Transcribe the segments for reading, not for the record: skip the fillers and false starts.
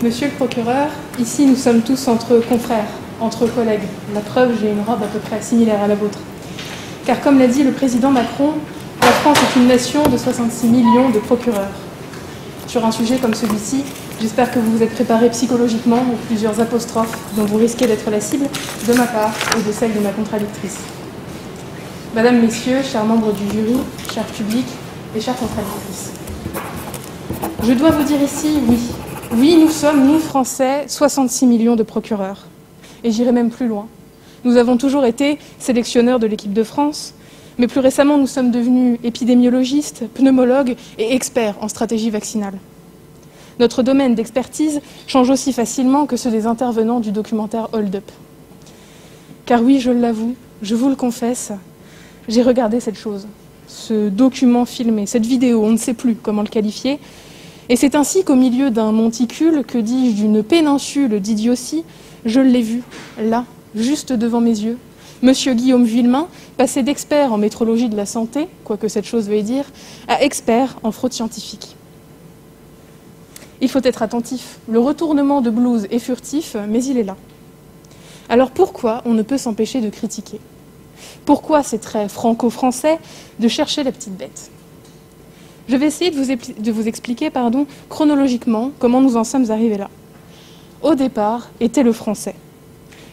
Monsieur le procureur, ici nous sommes tous entre confrères, entre collègues. La preuve, j'ai une robe à peu près similaire à la vôtre. Car comme l'a dit le président Macron, la France est une nation de 66 millions de procureurs. Sur un sujet comme celui-ci, j'espère que vous vous êtes préparé psychologiquement aux plusieurs apostrophes dont vous risquez d'être la cible de ma part et de celle de ma contradictrice. Madame, Messieurs, chers membres du jury, chers publics et chères contradictrices, je dois vous dire ici, oui, nous sommes, nous Français, 66 millions de procureurs. Et j'irai même plus loin. Nous avons toujours été sélectionneurs de l'équipe de France, mais plus récemment, nous sommes devenus épidémiologistes, pneumologues et experts en stratégie vaccinale. Notre domaine d'expertise change aussi facilement que ceux des intervenants du documentaire Hold Up. Car oui, je l'avoue, je vous le confesse, j'ai regardé cette chose, ce document filmé, cette vidéo, on ne sait plus comment le qualifier, et c'est ainsi qu'au milieu d'un monticule, que dis-je, d'une péninsule d'idiotie, je l'ai vu, là, juste devant mes yeux, Monsieur Guillaume Vuillemin, passé d'expert en métrologie de la santé, quoi que cette chose veuille dire, à expert en fraude scientifique. Il faut être attentif, le retournement de blouse est furtif, mais il est là. Alors pourquoi on ne peut s'empêcher de critiquer? Pourquoi c'est très franco-français de chercher la petite bête? Je vais essayer de vous expliquer chronologiquement comment nous en sommes arrivés là. Au départ était le français.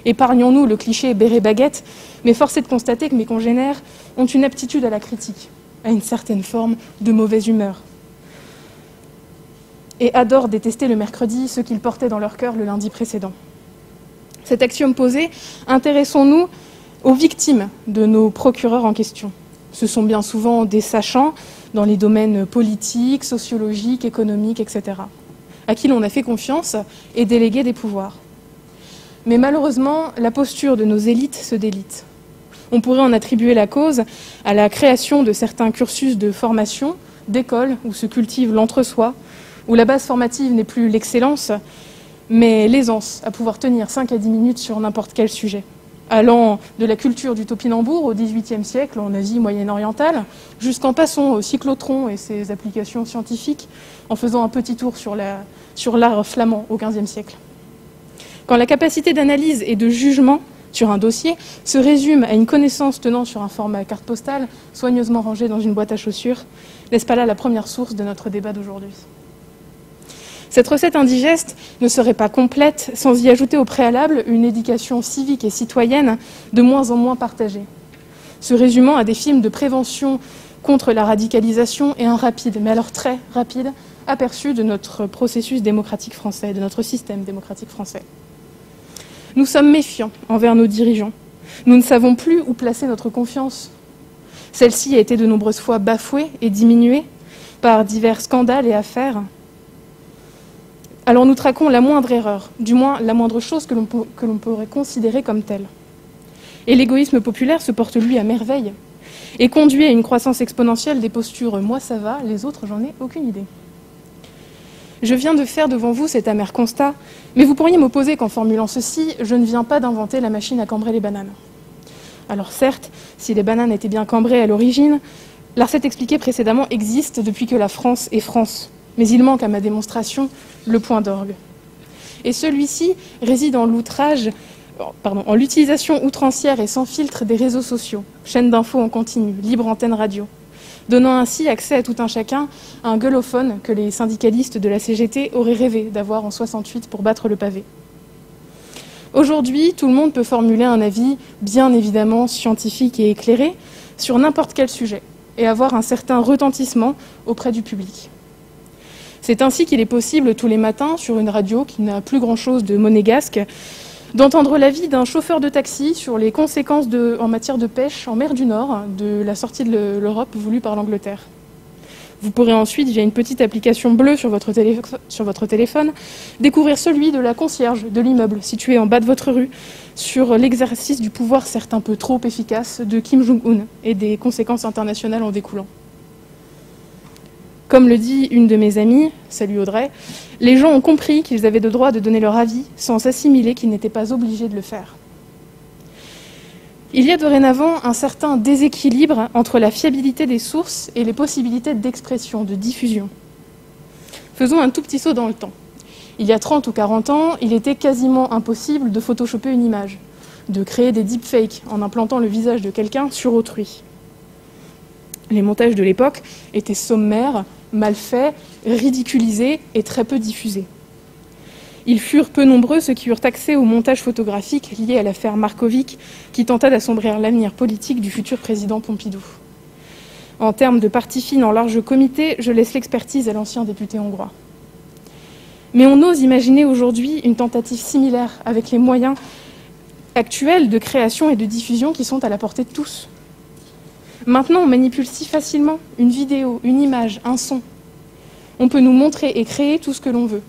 Épargnons-nous le cliché béret-baguette, mais force est de constater que mes congénères ont une aptitude à la critique, à une certaine forme de mauvaise humeur, et adorent détester le mercredi ce qu'ils portaient dans leur cœur le lundi précédent. Cet axiome posé, intéressons-nous aux victimes de nos procureurs en question. Ce sont bien souvent des sachants dans les domaines politiques, sociologiques, économiques, etc., à qui l'on a fait confiance et délégué des pouvoirs. Mais malheureusement, la posture de nos élites se délite. On pourrait en attribuer la cause à la création de certains cursus de formation, d'écoles où se cultive l'entre-soi, où la base formative n'est plus l'excellence, mais l'aisance à pouvoir tenir 5 à 10 minutes sur n'importe quel sujet, allant de la culture du topinambour au XVIIIe siècle en Asie moyenne-orientale, jusqu'en passant au cyclotron et ses applications scientifiques, en faisant un petit tour sur l'art flamand au XVe siècle. Quand la capacité d'analyse et de jugement sur un dossier se résume à une connaissance tenant sur un format carte postale, soigneusement rangé dans une boîte à chaussures, n'est-ce pas là la première source de notre débat d'aujourd'hui? Cette recette indigeste ne serait pas complète sans y ajouter au préalable une éducation civique et citoyenne de moins en moins partagée, se résumant à des films de prévention contre la radicalisation et un rapide, mais alors très rapide, aperçu de notre processus démocratique français, de notre système démocratique français. Nous sommes méfiants envers nos dirigeants. Nous ne savons plus où placer notre confiance. Celle-ci a été de nombreuses fois bafouée et diminuée par divers scandales et affaires. Alors nous traquons la moindre erreur, du moins la moindre chose que l'on pourrait considérer comme telle. Et l'égoïsme populaire se porte lui à merveille et conduit à une croissance exponentielle des postures « moi ça va, les autres j'en ai aucune idée ». Je viens de faire devant vous cet amer constat, mais vous pourriez m'opposer qu'en formulant ceci, je ne viens pas d'inventer la machine à cambrer les bananes. Alors certes, si les bananes étaient bien cambrées à l'origine, la recette expliquée précédemment existe depuis que la France est France. Mais il manque à ma démonstration le point d'orgue. Et celui-ci réside en l'utilisation outrancière et sans filtre des réseaux sociaux, chaînes d'infos en continu, libre antenne radio, donnant ainsi accès à tout un chacun à un gueulophone que les syndicalistes de la CGT auraient rêvé d'avoir en 68 pour battre le pavé. Aujourd'hui, tout le monde peut formuler un avis, bien évidemment scientifique et éclairé, sur n'importe quel sujet, et avoir un certain retentissement auprès du public. C'est ainsi qu'il est possible tous les matins, sur une radio qui n'a plus grand-chose de monégasque, d'entendre l'avis d'un chauffeur de taxi sur les conséquences en matière de pêche en mer du Nord de la sortie de l'Europe voulue par l'Angleterre. Vous pourrez ensuite, via une petite application bleue sur votre téléphone, découvrir celui de la concierge de l'immeuble situé en bas de votre rue sur l'exercice du pouvoir certes un peu trop efficace de Kim Jong-un et des conséquences internationales en découlant. Comme le dit une de mes amies, salut Audrey, les gens ont compris qu'ils avaient le droit de donner leur avis sans s'assimiler qu'ils n'étaient pas obligés de le faire. Il y a dorénavant un certain déséquilibre entre la fiabilité des sources et les possibilités d'expression, de diffusion. Faisons un tout petit saut dans le temps. Il y a 30 ou 40 ans, il était quasiment impossible de photoshopper une image, de créer des deepfakes en implantant le visage de quelqu'un sur autrui. Les montages de l'époque étaient sommaires, mal faits, ridiculisés et très peu diffusés. Ils furent peu nombreux ceux qui eurent accès au montage photographique lié à l'affaire Markovic qui tenta d'assombrir l'avenir politique du futur président Pompidou. En termes de partie fine en large comité, je laisse l'expertise à l'ancien député hongrois. Mais on ose imaginer aujourd'hui une tentative similaire avec les moyens actuels de création et de diffusion qui sont à la portée de tous. Maintenant, on manipule si facilement une vidéo, une image, un son. On peut nous montrer et créer tout ce que l'on veut.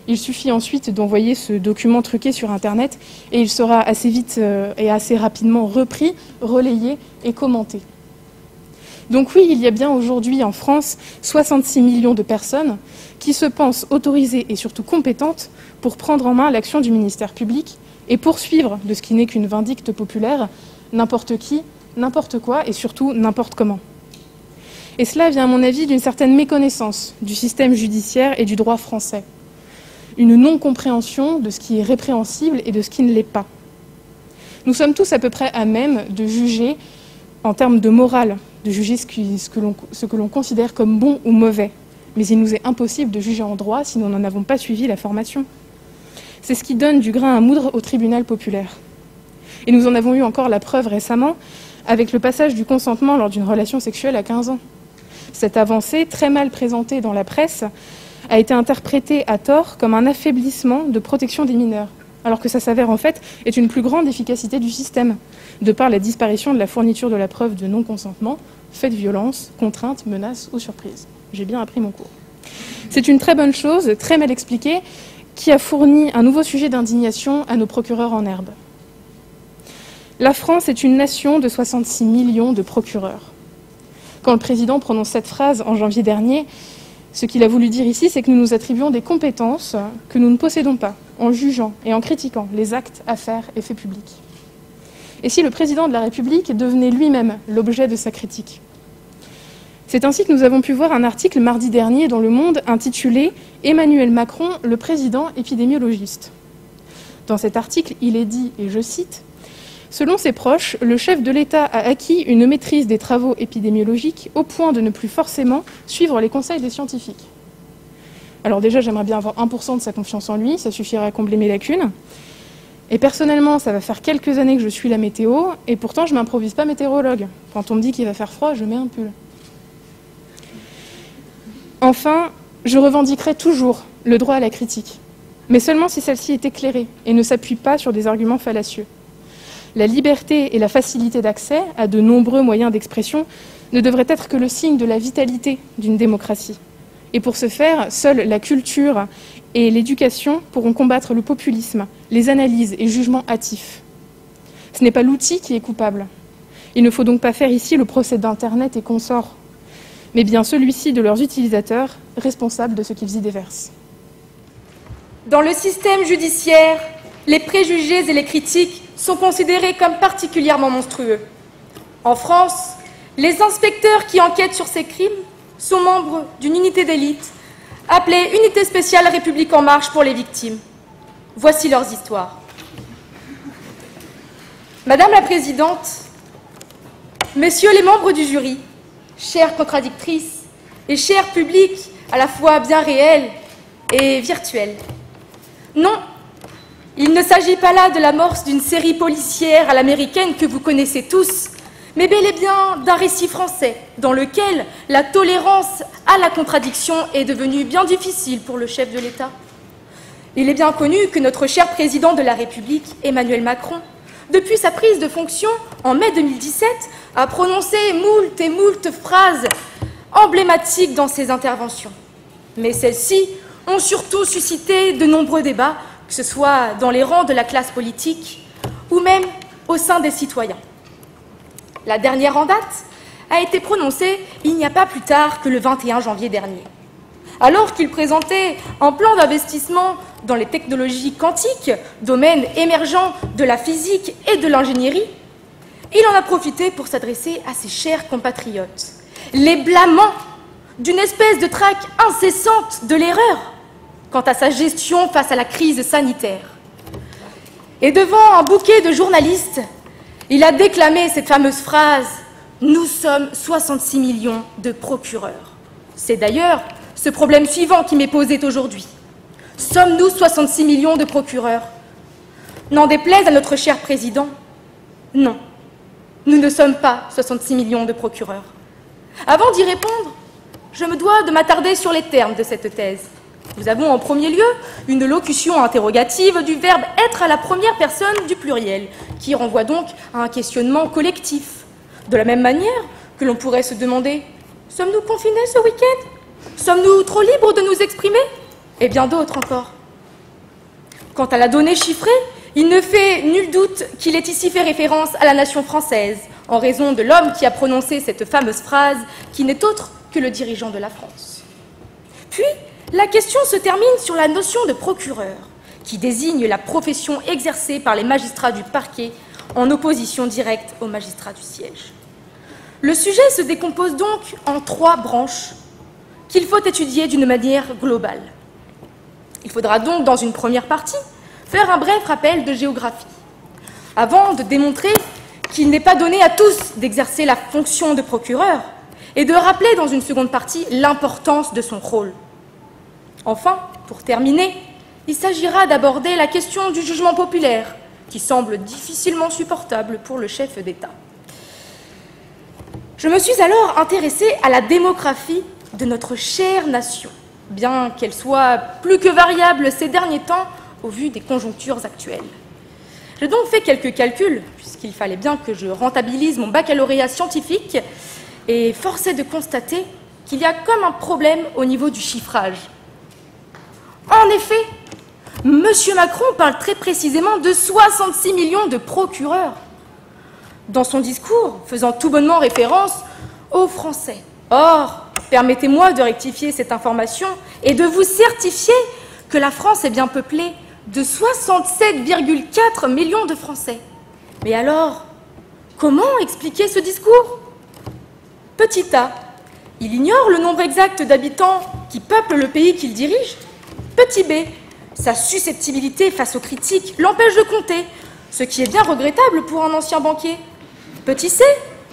Il suffit ensuite d'envoyer ce document truqué sur Internet et il sera assez vite et assez rapidement repris, relayé et commenté. Donc oui, il y a bien aujourd'hui en France 66 millions de personnes qui se pensent autorisées et surtout compétentes pour prendre en main l'action du ministère public et poursuivre de ce qui n'est qu'une vindicte populaire n'importe qui, n'importe quoi et surtout n'importe comment. Et cela vient à mon avis d'une certaine méconnaissance du système judiciaire et du droit français. Une non-compréhension de ce qui est répréhensible et de ce qui ne l'est pas. Nous sommes tous à peu près à même de juger, en termes de morale, de juger ce que l'on considère comme bon ou mauvais. Mais il nous est impossible de juger en droit si nous n'en avons pas suivi la formation. C'est ce qui donne du grain à moudre au tribunal populaire. Et nous en avons eu encore la preuve récemment avec le passage du consentement lors d'une relation sexuelle à 15 ans. Cette avancée, très mal présentée dans la presse, a été interprétée à tort comme un affaiblissement de protection des mineurs, alors que ça s'avère en fait être une plus grande efficacité du système, de par la disparition de la fourniture de la preuve de non-consentement, fait de violence, contrainte, menace ou surprise. J'ai bien appris mon cours. C'est une très bonne chose, très mal expliquée, qui a fourni un nouveau sujet d'indignation à nos procureurs en herbe. La France est une nation de 66 millions de procureurs. Quand le président prononce cette phrase en janvier dernier, ce qu'il a voulu dire ici, c'est que nous nous attribuons des compétences que nous ne possédons pas, en jugeant et en critiquant les actes, affaires et faits publics. Et si le président de la République devenait lui-même l'objet de sa critique? C'est ainsi que nous avons pu voir un article mardi dernier dans Le Monde intitulé « Emmanuel Macron, le président épidémiologiste ». Dans cet article, il est dit, et je cite, « Selon ses proches, le chef de l'État a acquis une maîtrise des travaux épidémiologiques au point de ne plus forcément suivre les conseils des scientifiques. » Alors déjà, j'aimerais bien avoir 1% de sa confiance en lui, ça suffirait à combler mes lacunes. Et personnellement, ça va faire quelques années que je suis la météo, et pourtant je ne m'improvise pas météorologue. Quand on me dit qu'il va faire froid, je mets un pull. Enfin, je revendiquerai toujours le droit à la critique, mais seulement si celle-ci est éclairée et ne s'appuie pas sur des arguments fallacieux. La liberté et la facilité d'accès à de nombreux moyens d'expression ne devraient être que le signe de la vitalité d'une démocratie. Et pour ce faire, seule la culture et l'éducation pourront combattre le populisme, les analyses et jugements hâtifs. Ce n'est pas l'outil qui est coupable. Il ne faut donc pas faire ici le procès d'Internet et consorts, mais bien celui-ci de leurs utilisateurs, responsables de ce qu'ils y déversent. Dans le système judiciaire, les préjugés et les critiques sont considérés comme particulièrement monstrueux. En France, les inspecteurs qui enquêtent sur ces crimes sont membres d'une unité d'élite appelée Unité spéciale République en marche pour les victimes. Voici leurs histoires. Madame la Présidente, Messieurs les membres du jury, chères contradictrices et chers publics à la fois bien réels et virtuels. Non, il ne s'agit pas là de l'amorce d'une série policière à l'américaine que vous connaissez tous, mais bel et bien d'un récit français dans lequel la tolérance à la contradiction est devenue bien difficile pour le chef de l'État. Il est bien connu que notre cher président de la République, Emmanuel Macron, depuis sa prise de fonction en mai 2017, a prononcé moult et moult phrases emblématiques dans ses interventions. Mais celles-ci ont surtout suscité de nombreux débats, que ce soit dans les rangs de la classe politique ou même au sein des citoyens. La dernière en date a été prononcée il n'y a pas plus tard que le 21 janvier dernier. Alors qu'il présentait un plan d'investissement dans les technologies quantiques, domaine émergent de la physique et de l'ingénierie, il en a profité pour s'adresser à ses chers compatriotes, les blâmant d'une espèce de traque incessante de l'erreur. quant à sa gestion face à la crise sanitaire. Et devant un bouquet de journalistes, il a déclamé cette fameuse phrase « Nous sommes 66 millions de procureurs ». C'est d'ailleurs ce problème suivant qui m'est posé aujourd'hui. Sommes-nous 66 millions de procureurs? N'en déplaise à notre cher président, non, nous ne sommes pas 66 millions de procureurs. Avant d'y répondre, je me dois de m'attarder sur les termes de cette thèse. Nous avons en premier lieu une locution interrogative du verbe « être » à la première personne du pluriel, qui renvoie donc à un questionnement collectif. De la même manière que l'on pourrait se demander « sommes-nous confinés ce week-end? Sommes-nous trop libres de nous exprimer ?» et bien d'autres encore. Quant à la donnée chiffrée, il ne fait nul doute qu'il est ici fait référence à la nation française, en raison de l'homme qui a prononcé cette fameuse phrase, qui n'est autre que le dirigeant de la France. Puis, la question se termine sur la notion de procureur, qui désigne la profession exercée par les magistrats du parquet en opposition directe aux magistrats du siège. Le sujet se décompose donc en 3 branches qu'il faut étudier d'une manière globale. Il faudra donc, dans une première partie, faire un bref rappel de géographie, avant de démontrer qu'il n'est pas donné à tous d'exercer la fonction de procureur, et de rappeler dans une seconde partie l'importance de son rôle. Enfin, pour terminer, il s'agira d'aborder la question du jugement populaire, qui semble difficilement supportable pour le chef d'État. Je me suis alors intéressée à la démographie de notre chère nation, bien qu'elle soit plus que variable ces derniers temps au vu des conjonctures actuelles. J'ai donc fait quelques calculs, puisqu'il fallait bien que je rentabilise mon baccalauréat scientifique, et force est de constater qu'il y a comme un problème au niveau du chiffrage. En effet, M. Macron parle très précisément de 66 millions de procureurs, dans son discours faisant tout bonnement référence aux Français. Or, permettez-moi de rectifier cette information et de vous certifier que la France est bien peuplée de 67,4 millions de Français. Mais alors, comment expliquer ce discours? Petit a, il ignore le nombre exact d'habitants qui peuplent le pays qu'il dirige. Petit b, sa susceptibilité face aux critiques l'empêche de compter, ce qui est bien regrettable pour un ancien banquier. Petit c,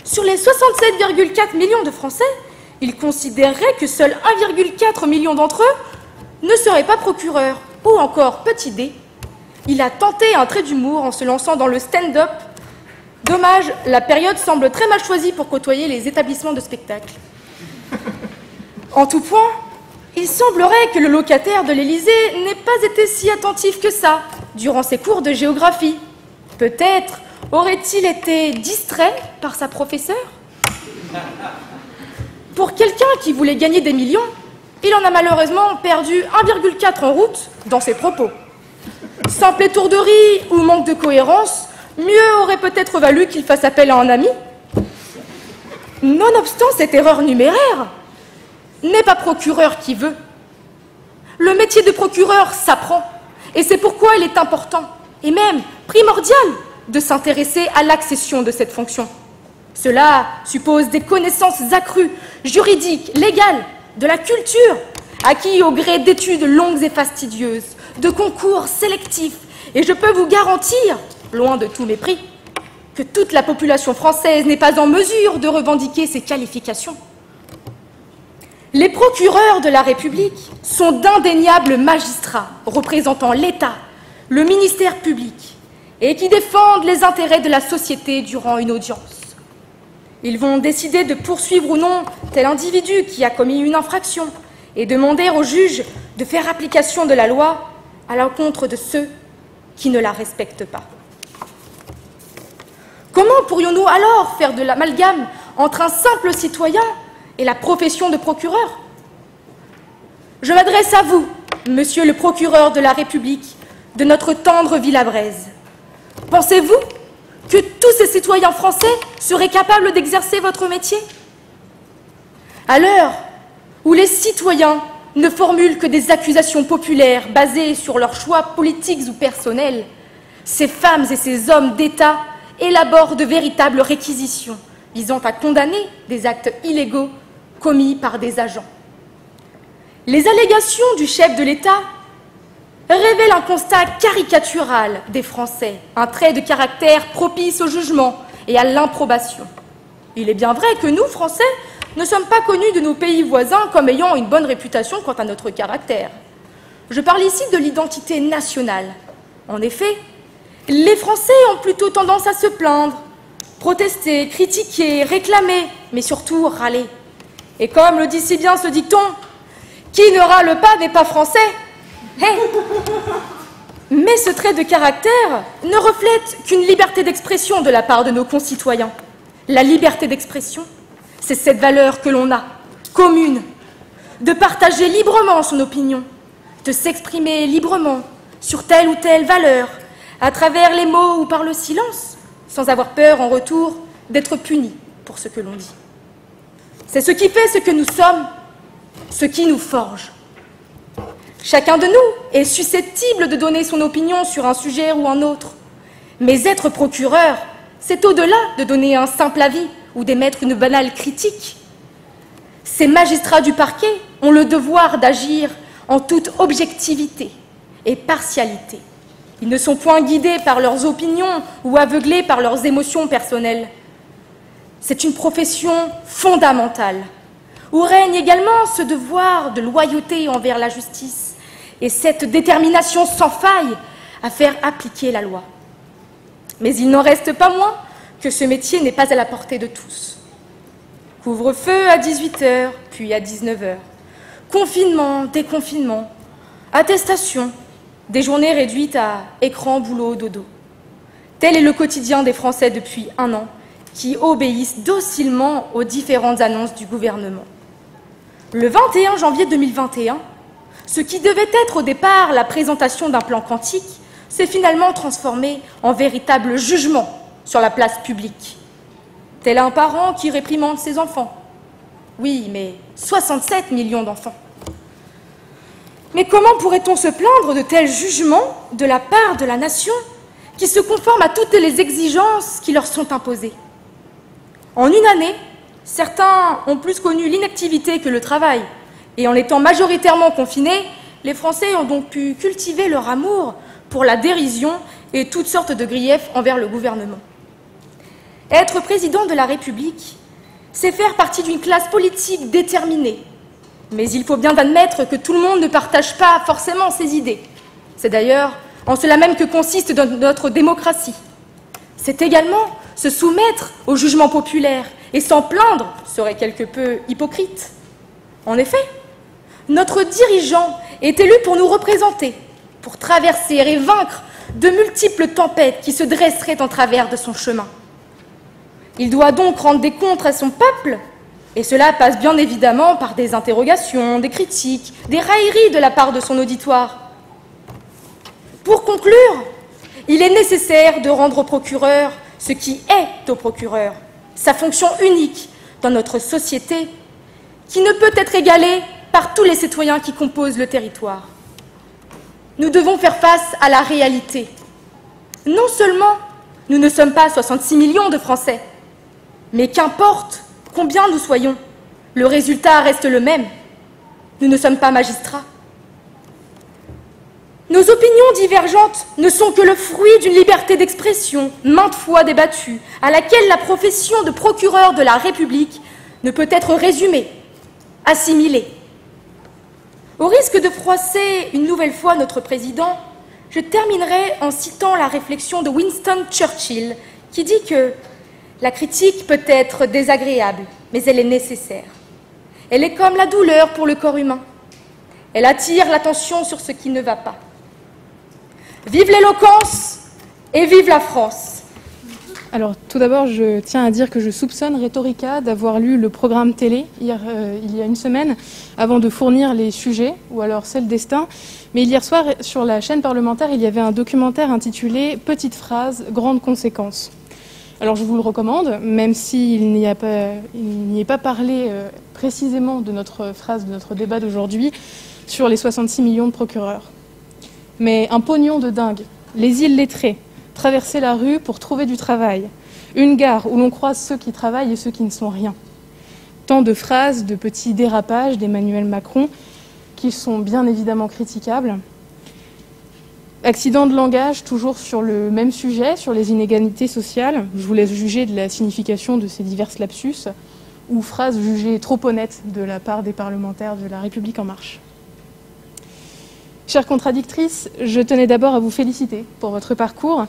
sur les 67,4 millions de Français, il considérerait que seuls 1,4 million d'entre eux ne seraient pas procureurs. Ou encore, petit d, il a tenté un trait d'humour en se lançant dans le stand-up. Dommage, la période semble très mal choisie pour côtoyer les établissements de spectacle. En tout point, il semblerait que le locataire de l'Élysée n'ait pas été si attentif que ça durant ses cours de géographie. Peut-être aurait-il été distrait par sa professeure? Pour quelqu'un qui voulait gagner des millions, il en a malheureusement perdu 1,4 en route dans ses propos. Simple étourderie ou manque de cohérence, mieux aurait peut-être valu qu'il fasse appel à un ami. Nonobstant cette erreur numéraire, n'est pas procureur qui veut. Le métier de procureur s'apprend, et c'est pourquoi il est important, et même primordial, de s'intéresser à l'accession de cette fonction. Cela suppose des connaissances accrues, juridiques, légales, de la culture, acquis au gré d'études longues et fastidieuses, de concours sélectifs, et je peux vous garantir, loin de tout mépris, que toute la population française n'est pas en mesure de revendiquer ces qualifications. Les procureurs de la République sont d'indéniables magistrats représentant l'État, le ministère public, et qui défendent les intérêts de la société durant une audience. Ils vont décider de poursuivre ou non tel individu qui a commis une infraction et demander au juge de faire application de la loi à l'encontre de ceux qui ne la respectent pas. Comment pourrions-nous alors faire de l'amalgame entre un simple citoyen et la profession de procureur? Je m'adresse à vous, monsieur le procureur de la République de notre tendre Villabraise. Pensez-vous que tous ces citoyens français seraient capables d'exercer votre métier? À l'heure où les citoyens ne formulent que des accusations populaires basées sur leurs choix politiques ou personnels, ces femmes et ces hommes d'État élaborent de véritables réquisitions visant à condamner des actes illégaux commis par des agents. Les allégations du chef de l'État révèle un constat caricatural des Français, un trait de caractère propice au jugement et à l'improbation. Il est bien vrai que nous, Français, ne sommes pas connus de nos pays voisins comme ayant une bonne réputation quant à notre caractère. Je parle ici de l'identité nationale. En effet, les Français ont plutôt tendance à se plaindre, protester, critiquer, réclamer, mais surtout râler. Et comme le dit si bien ce dicton, « Qui ne râle pas n'est pas français ». Hey. Mais ce trait de caractère ne reflète qu'une liberté d'expression de la part de nos concitoyens. La liberté d'expression, c'est cette valeur que l'on a, commune, de partager librement son opinion, de s'exprimer librement sur telle ou telle valeur, à travers les mots ou par le silence, sans avoir peur en retour d'être puni pour ce que l'on dit. C'est ce qui fait ce que nous sommes, ce qui nous forge. Chacun de nous est susceptible de donner son opinion sur un sujet ou un autre. Mais être procureur, c'est au-delà de donner un simple avis ou d'émettre une banale critique. Ces magistrats du parquet ont le devoir d'agir en toute objectivité et partialité. Ils ne sont point guidés par leurs opinions ou aveuglés par leurs émotions personnelles. C'est une profession fondamentale, où règne également ce devoir de loyauté envers la justice et cette détermination sans faille à faire appliquer la loi. Mais il n'en reste pas moins que ce métier n'est pas à la portée de tous. Couvre-feu à 18h, puis à 19h. Confinement, déconfinement, attestation, des journées réduites à écran, boulot, dodo. Tel est le quotidien des Français depuis 1 an, qui obéissent docilement aux différentes annonces du gouvernement. Le 21 janvier 2021, ce qui devait être au départ la présentation d'un plan quantique s'est finalement transformé en véritable jugement sur la place publique. Tel un parent qui réprimande ses enfants. Oui, mais 67 millions d'enfants. Mais comment pourrait-on se plaindre de tels jugements de la part de la nation qui se conforme à toutes les exigences qui leur sont imposées? En une année, certains ont plus connu l'inactivité que le travail. Et en étant majoritairement confinés, les Français ont donc pu cultiver leur amour pour la dérision et toutes sortes de griefs envers le gouvernement. Être président de la République, c'est faire partie d'une classe politique déterminée. Mais il faut bien admettre que tout le monde ne partage pas forcément ses idées. C'est d'ailleurs en cela même que consiste notre démocratie. C'est également se soumettre au jugement populaire et s'en plaindre serait quelque peu hypocrite. En effet, notre dirigeant est élu pour nous représenter, pour traverser et vaincre de multiples tempêtes qui se dresseraient en travers de son chemin. Il doit donc rendre des comptes à son peuple, et cela passe bien évidemment par des interrogations, des critiques, des railleries de la part de son auditoire. Pour conclure, il est nécessaire de rendre au procureur ce qui est au procureur, sa fonction unique dans notre société, qui ne peut être égalée par tous les citoyens qui composent le territoire. Nous devons faire face à la réalité. Non seulement nous ne sommes pas 66 millions de Français, mais qu'importe combien nous soyons, le résultat reste le même. Nous ne sommes pas magistrats. Nos opinions divergentes ne sont que le fruit d'une liberté d'expression maintes fois débattue, à laquelle la profession de procureur de la République ne peut être résumée, assimilée. Au risque de froisser une nouvelle fois notre président, je terminerai en citant la réflexion de Winston Churchill, qui dit que la critique peut être désagréable, mais elle est nécessaire. Elle est comme la douleur pour le corps humain. Elle attire l'attention sur ce qui ne va pas. Vive l'éloquence et vive la France! Alors, tout d'abord, je tiens à dire que je soupçonne Rhétorica d'avoir lu le programme télé il y a une semaine, avant de fournir les sujets, ou alors c'est le destin. Mais hier soir, sur la chaîne parlementaire, il y avait un documentaire intitulé « Petite phrase, grande conséquence ». Alors, je vous le recommande, même s'il n'y est pas parlé précisément de notre phrase, de notre débat d'aujourd'hui, sur les 66 millions de procureurs. Mais un pognon de dingue, les illettrés, traverser la rue pour trouver du travail, une gare où l'on croise ceux qui travaillent et ceux qui ne sont rien. Tant de phrases, de petits dérapages d'Emmanuel Macron qui sont bien évidemment critiquables. Accident de langage, toujours sur le même sujet, sur les inégalités sociales. Je vous laisse juger de la signification de ces diverses lapsus ou phrases jugées trop honnêtes de la part des parlementaires de La République En Marche. Chère contradictrice, je tenais d'abord à vous féliciter pour votre parcours,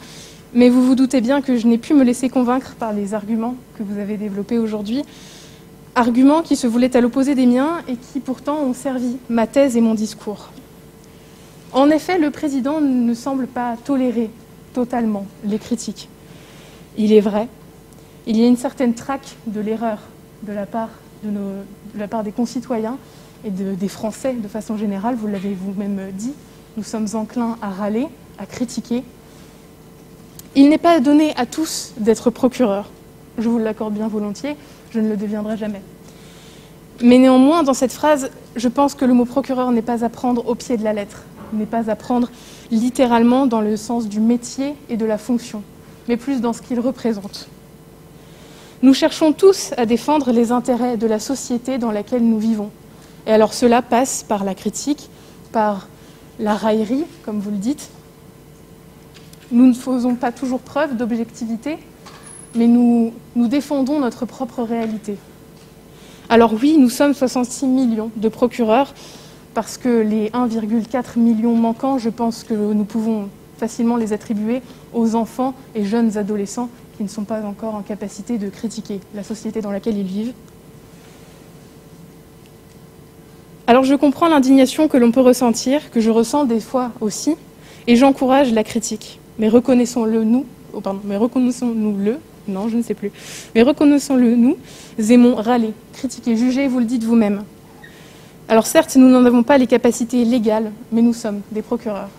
mais vous vous doutez bien que je n'ai pu me laisser convaincre par les arguments que vous avez développés aujourd'hui, arguments qui se voulaient à l'opposé des miens et qui pourtant ont servi ma thèse et mon discours. En effet, le président ne semble pas tolérer totalement les critiques. Il est vrai, il y a une certaine traque de l'erreur de la part des concitoyens et des Français de façon générale, vous l'avez vous-même dit, nous sommes enclins à râler, à critiquer. Il n'est pas donné à tous d'être procureur. Je vous l'accorde bien volontiers, je ne le deviendrai jamais. Mais néanmoins, dans cette phrase, je pense que le mot procureur n'est pas à prendre au pied de la lettre, n'est pas à prendre littéralement dans le sens du métier et de la fonction, mais plus dans ce qu'il représente. Nous cherchons tous à défendre les intérêts de la société dans laquelle nous vivons. Et alors cela passe par la critique, par la raillerie, comme vous le dites. Nous ne faisons pas toujours preuve d'objectivité, mais nous défendons notre propre réalité. Alors oui, nous sommes 66 millions de procureurs, parce que les 1,4 million manquants, je pense que nous pouvons facilement les attribuer aux enfants et jeunes adolescents qui ne sont pas encore en capacité de critiquer la société dans laquelle ils vivent. Alors je comprends l'indignation que l'on peut ressentir, que je ressens des fois aussi, et j'encourage la critique. Mais reconnaissons-le nous, nous aimons râler, critiquer, juger, vous le dites vous-même. Alors certes, nous n'en avons pas les capacités légales, mais nous sommes des procureurs.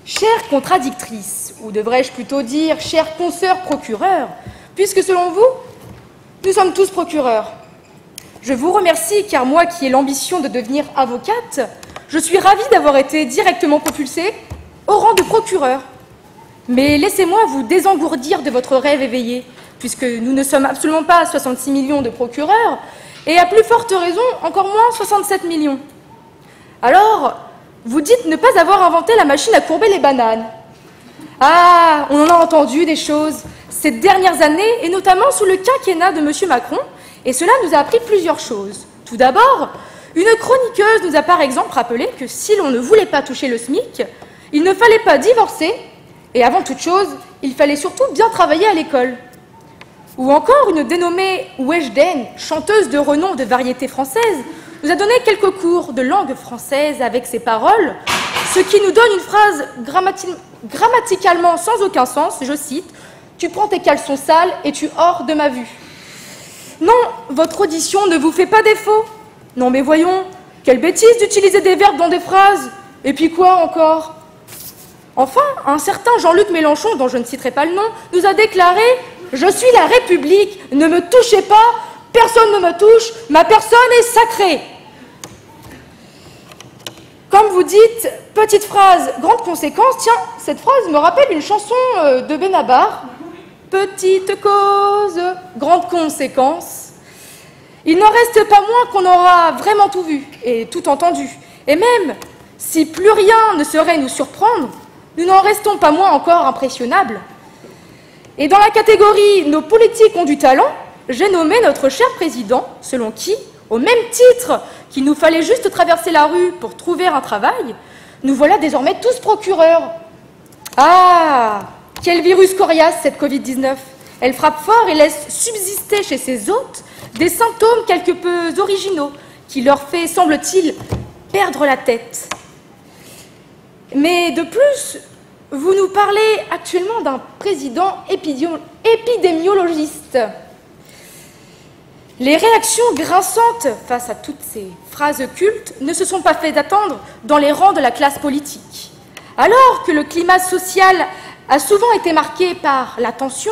Chère contradictrice, ou devrais-je plutôt dire chère consoeur procureur, puisque selon vous, nous sommes tous procureurs. Je vous remercie car moi qui ai l'ambition de devenir avocate, je suis ravie d'avoir été directement propulsée au rang de procureur. Mais laissez-moi vous désengourdir de votre rêve éveillé, puisque nous ne sommes absolument pas 66 millions de procureurs, et à plus forte raison, encore moins 67 millions. Alors, vous dites ne pas avoir inventé la machine à courber les bananes. Ah, on en a entendu des choses ces dernières années, et notamment sous le quinquennat de M. Macron, et cela nous a appris plusieurs choses. Tout d'abord, une chroniqueuse nous a par exemple rappelé que si l'on ne voulait pas toucher le SMIC, il ne fallait pas divorcer, et avant toute chose, il fallait surtout bien travailler à l'école. Ou encore une dénommée Weshden, chanteuse de renom de variété française, nous a donné quelques cours de langue française avec ses paroles, ce qui nous donne une phrase grammaticalement sans aucun sens, je cite, « Tu prends tes caleçons sales et tu hors de ma vue ». Non, votre audition ne vous fait pas défaut. Non mais voyons, quelle bêtise d'utiliser des verbes dans des phrases. Et puis quoi encore? Enfin, un certain Jean-Luc Mélenchon, dont je ne citerai pas le nom, nous a déclaré « Je suis la République, ne me touchez pas, personne ne me touche, ma personne est sacrée ». Comme vous dites, petite phrase, grande conséquence, tiens, cette phrase me rappelle une chanson de Benabar. Petite cause, grande conséquence. Il n'en reste pas moins qu'on aura vraiment tout vu et tout entendu. Et même, si plus rien ne saurait nous surprendre, nous n'en restons pas moins encore impressionnables. Et dans la catégorie « Nos politiques ont du talent », j'ai nommé notre cher président, selon qui, au même titre qu'il nous fallait juste traverser la rue pour trouver un travail, nous voilà désormais tous procureurs. Ah, quel virus coriace cette Covid-19. Elle frappe fort et laisse subsister chez ses hôtes des symptômes quelque peu originaux qui leur fait, semble-t-il, perdre la tête. Mais de plus, vous nous parlez actuellement d'un président épidémiologiste. Les réactions grinçantes face à toutes ces phrases cultes ne se sont pas fait attendre dans les rangs de la classe politique. Alors que le climat social a souvent été marqué par la tension,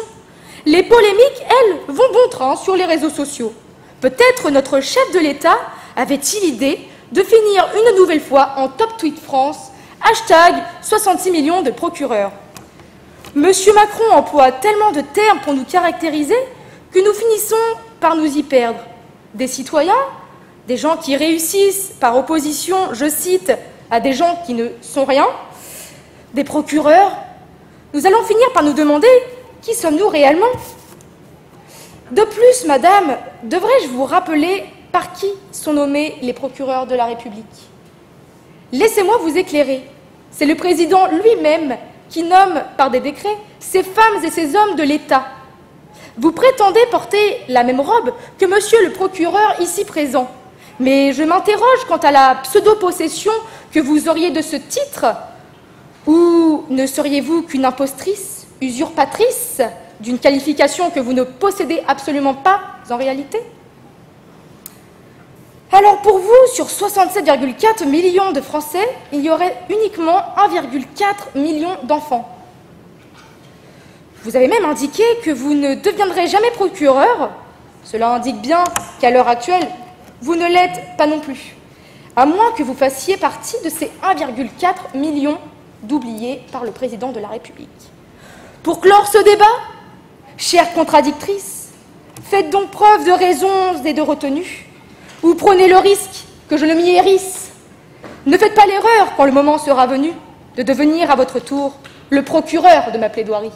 les polémiques, elles, vont bon train sur les réseaux sociaux. Peut-être notre chef de l'État avait-il l'idée de finir une nouvelle fois en top tweet France, hashtag 66 millions de procureurs. Monsieur Macron emploie tellement de termes pour nous caractériser que nous finissons par nous y perdre. Des citoyens, des gens qui réussissent par opposition, je cite, à des gens qui ne sont rien, Des procureurs? Nous allons finir par nous demander qui sommes-nous réellement? De plus, madame, devrais-je vous rappeler par qui sont nommés les procureurs de la République? Laissez-moi vous éclairer. C'est le président lui-même qui nomme par des décrets ces femmes et ces hommes de l'État. Vous prétendez porter la même robe que monsieur le procureur ici présent. Mais je m'interroge quant à la pseudo-possession que vous auriez de ce titre. Ou ne seriez-vous qu'une impostrice, usurpatrice, d'une qualification que vous ne possédez absolument pas en réalité? Alors pour vous, sur 67,4 millions de Français, il y aurait uniquement 1,4 million d'enfants. Vous avez même indiqué que vous ne deviendrez jamais procureur. Cela indique bien qu'à l'heure actuelle, vous ne l'êtes pas non plus, à moins que vous fassiez partie de ces 1,4 million d'oubliés par le président de la République. Pour clore ce débat, chère contradictrice, faites donc preuve de raison et de retenue, ou prenez le risque que je le m'y hérisse. Ne faites pas l'erreur, quand le moment sera venu, de devenir à votre tour le procureur de ma plaidoirie.